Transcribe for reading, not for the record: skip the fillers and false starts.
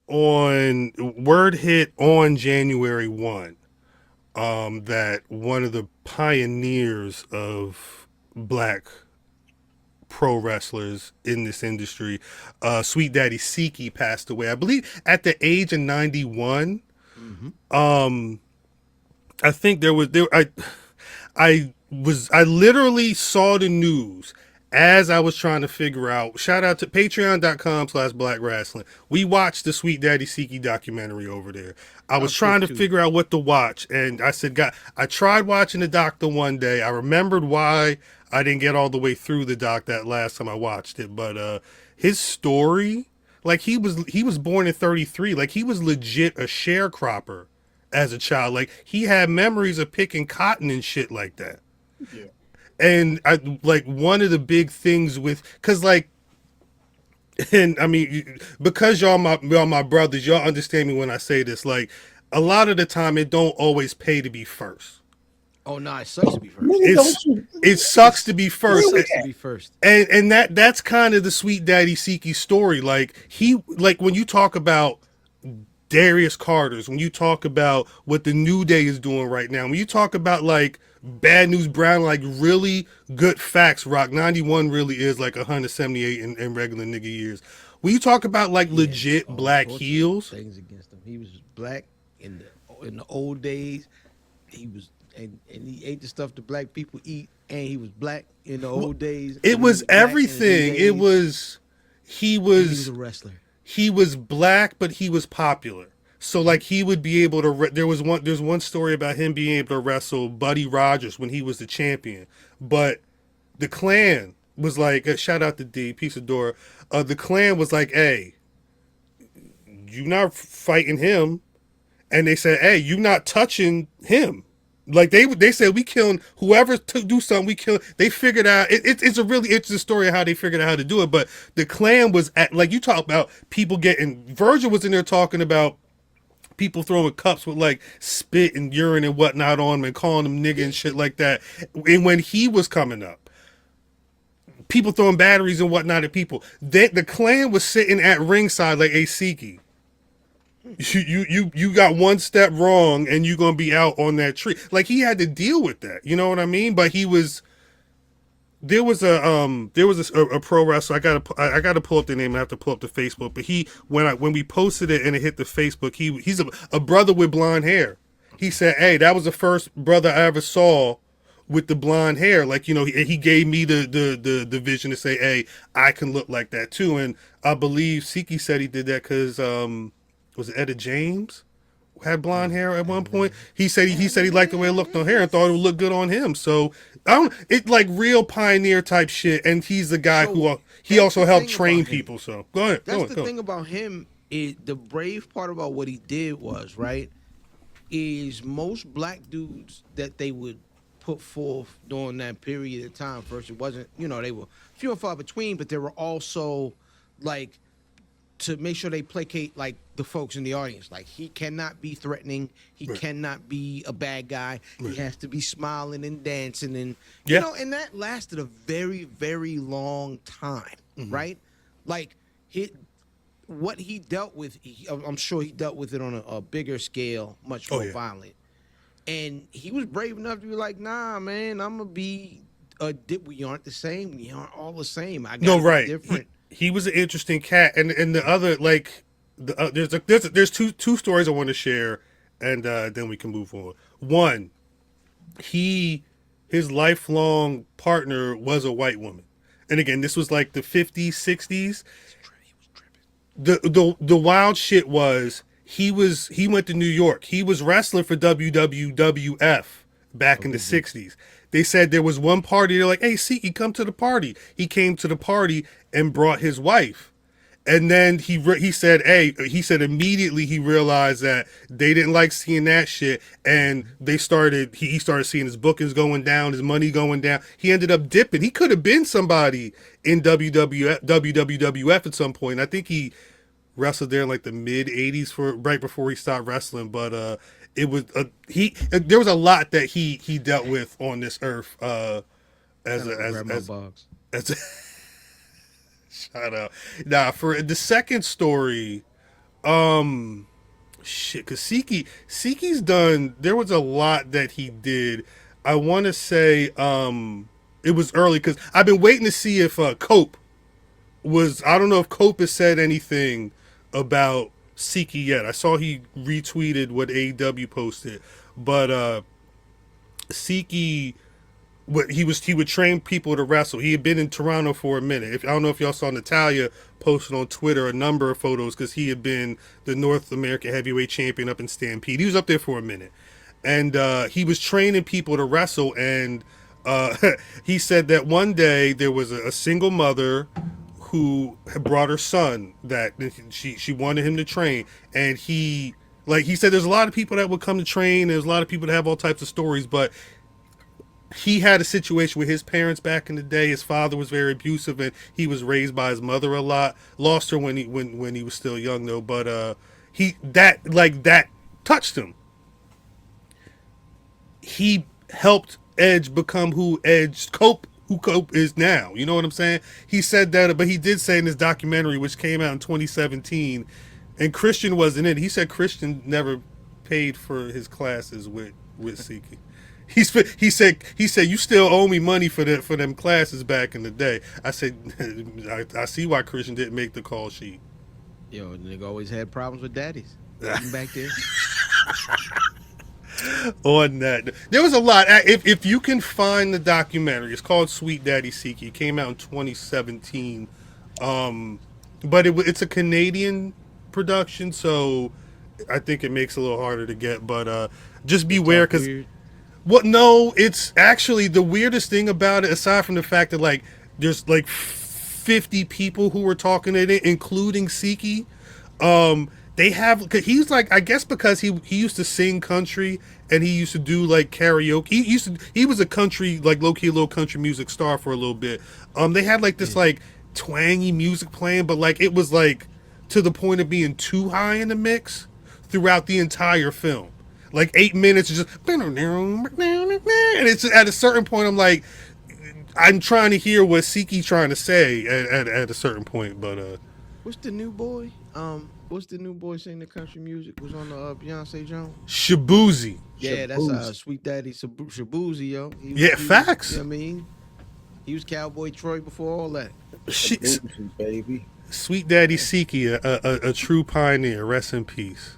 on word hit on January 1 that one of the pioneers of black pro wrestlers in this industry, Sweet Daddy Siki, passed away. I believe at the age of 91. Mm-hmm. Um, I think there was there. I literally saw the news as I was trying to figure out. Shout out to patreon.com/black wrestling. We watched the Sweet Daddy Siki documentary over there. I That was was good trying to too. figure out what to watch, and I said, God, I tried watching the doc the one day. I remembered why I didn't get all the way through the doc that last time I watched it, but his story, like he was born in 33, like he was legit a sharecropper as a child. Like he had memories of picking cotton and shit like that. Yeah. And I like one of the big things with because like and I mean because y'all my brothers, y'all understand me when I say this. Like a lot of the time, it don't always pay to be first. Oh no, it sucks to be first. Nigga, don't It's you it sucks to be It first. agree with sucks to that? be first. And that's kind of the Sweet Daddy Siki story. Like he like when you talk about Darius Carter's, when you talk about what the New Day is doing right now, when you talk about like Bad News Brown, like really good facts, Rock 91 really is like 178 in regular nigga years. When you talk about like He had legit all black sorts of heels, things against him. He was black in the old days. He was and he ate the stuff that black people eat, and he was black in the old days, it and he was was black in his new everything. It days, was he and he was was a wrestler. he was black, but he was popular. So like he would be able to. There's one story about him being able to wrestle Buddy Rogers when he was the champion, but the clan was like, shout out to D, piece of Dora. The clan was like, hey, you not fighting him, and they said, hey, you not touching him. Like they said we killing whoever to do something we kill. They figured out it's a really interesting story of how they figured out how to do it. But the clan was at like you talk about people getting Virgil was in there talking about people throwing cups with like spit and urine and whatnot on them and calling them nigga and shit like that. And when he was coming up, people throwing batteries and whatnot at people. The clan was sitting at ringside like a Siki. You got one step wrong and you're gonna be out on that tree. Like he had to deal with that. You know what I mean? But he was there was a pro wrestler. I gotta pull up the name. I have to pull up the Facebook. But when we posted it and it hit the Facebook, he's a brother with blonde hair. He said, "Hey, that was the first brother I ever saw with the blonde hair. Like he gave me the vision to say, hey, I can look like that too." And I believe Siki said he did that because was it Etta James had blonde hair at one point. He said he liked the way it looked on hair and thought it would look good on him. So I don't it like real pioneer type shit. And he's the guy So who he that's also the helped thing about train him. people. So go ahead, That's go ahead, the go ahead. thing about him. Is the brave part about what he did was right. Is most black dudes that they would put forth during that period of time. First, it wasn't, they were few and far between, but there were also like to make sure they placate like the folks in the audience. Like he cannot be threatening, he Right, cannot be a bad guy. He right. has to be smiling and dancing, and Yeah. and that lasted a very, very long time, Hmm. right? Like he what he dealt with, I'm sure he dealt with it on a bigger scale, much Oh more yeah. violent. And he was brave enough to be like, nah, man, I'm gonna be we aren't the same. We aren't all the same. I No, gotta be right. different. He was an interesting cat, and the other like there's two stories I want to share, and then we can move on. One, he his lifelong partner was a white woman, and again, this was like the 50s, 60s. He was tripping. The wild shit was he went to New York. He was wrestling for WWF back in the Okay. 60s. They said there was one party. They're like, "Hey, Siki, come to the party." He came to the party and brought his wife. And then he said, "Hey," he said immediately he realized that they didn't like seeing that shit, and he started seeing his bookings going down, his money going down. He ended up dipping. He could have been somebody in WWF at some point. I think he wrestled there in like the mid '80s for right before he stopped wrestling. But it was there was a lot that he dealt with on this earth as Sound a, like a grandma as box. as a, shout out. Now for the second story, Shit, cause Siki's done. There was a lot that he did. I want to say it was early because I've been waiting to see if Cope was. I don't know if Cope has said anything about Siki yet. I saw he retweeted what AEW posted, but Siki, what he would train people to wrestle. He had been in Toronto for a minute. If I don't know if y'all saw Natalia posted on Twitter a number of photos because he had been the North American heavyweight champion up in Stampede. He was up there for a minute, and he was training people to wrestle. And he said that one day there was a single mother who had brought her son that she wanted him to train, and he said there's a lot of people that would come to train. There's a lot of people that have all types of stories, but he had a situation with his parents back in the day. His father was very abusive, and he was raised by his mother a lot. Lost her when he was still young though. But that touched him. He helped Edge become who Cope is now. You know what I'm saying? He said that, but he did say in his documentary, which came out in 2017, and Christian wasn't in it. He said Christian never paid for his classes with Siki. He said you still owe me money for them classes back in the day. I said I see why Christian didn't make the call sheet. Yo, the nigga always had problems with daddies. Even back there. On that, there was a lot. If you can find the documentary, it's called Sweet Daddy Siki. It came out in 2017, but it's a Canadian production, so I think it makes it a little harder to get. But just beware because. What? No, it's actually the weirdest thing about it, aside from the fact that like there's like 50 people who were talking in it, including Siki. They have, cause he's like, I guess because he used to sing country and he used to do like karaoke. He was a country, like low key little country music star for a little bit. They had like this like twangy music playing, but like it was like to the point of being too high in the mix throughout the entire film. Like 8 minutes is just, and it's at a certain point I'm like, I'm trying to hear what Siki trying to say at a certain point, but What's the new boy? What's the new boy singing the country music? Was on the Beyonce Jones? Shabuzi. Yeah, that's Sweet Daddy Shabuzi, yo. Facts. You know what I mean? He was Cowboy Troy before all that. Baby. Sweet Daddy Siki, a true pioneer. Rest in peace.